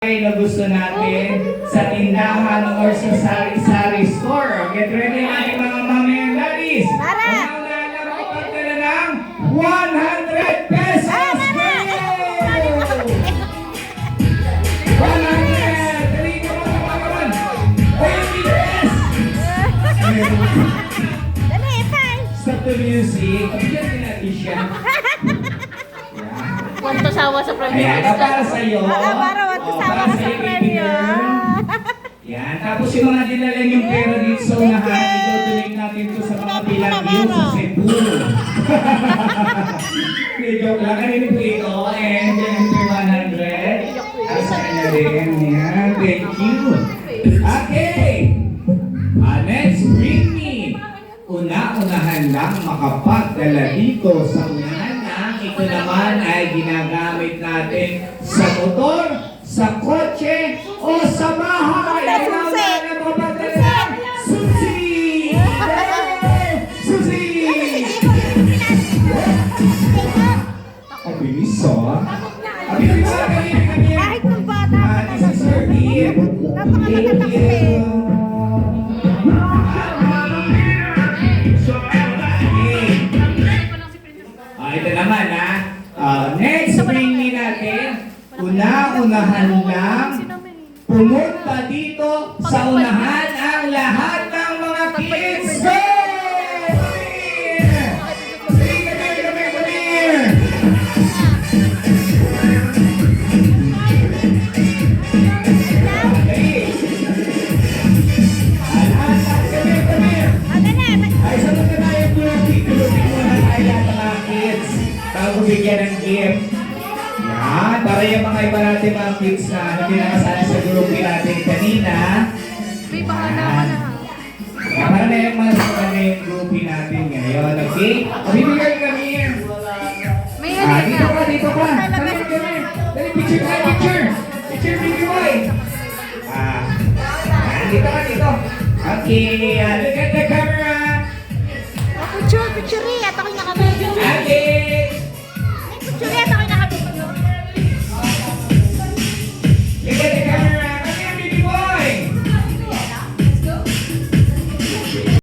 na gusto natin sa tindahan or sa sari-sari store. Get ready natin mga mami and daddies. Unang-una na makapagdala ng 100 pesos! 100! Dali ka mga kapagawan! 20 pesos! Dali, fine. Stop the music. Pagyan din natin siya. Wanto sawa sa premyo. Ayan, para sa'yo. Para wanto sawa ka sa premyo. Yan, tapos yung mga dinala yung pera dito sa unahan, itutuloy natin ito sa mga bilangyo sa Cebu. Joke lang, kanina po ito, and then 100. Para sa kanya rin, yan, thank you. Okay, next, bring me. Una-unahan lang makapagdala dito sa unahan na ito naman ay ginagamit natin sa motor, sa kotse, o sa bahay. Ay, na makapagdala ng susi! Susi! Ang bilis, oh. Ang bilis na kanina. Kahit ng bata ka This is your gift. napakatatak Ito naman next bring me natin, una-unahan lang, pumunta dito sa unahan ang lahat ng mga kids. Go! Ay, sunod na tayo tulog-tulogin muna tayo lahat ng mga kids bago bigyan ng gift. Yan, para yung mga iba natin mga kids na hindi nakasali sa grupo natin kanina. May bahala ka na. Yan, para na yung mga sa yung grupo natin ngayon. Okay? Bibigyan kami. May Dito ka, dito ka. Dali, dali. Dali, picture tayo, picture. Picture, baby boy. Dito ka, dito. Okay, look at the camera. Picture,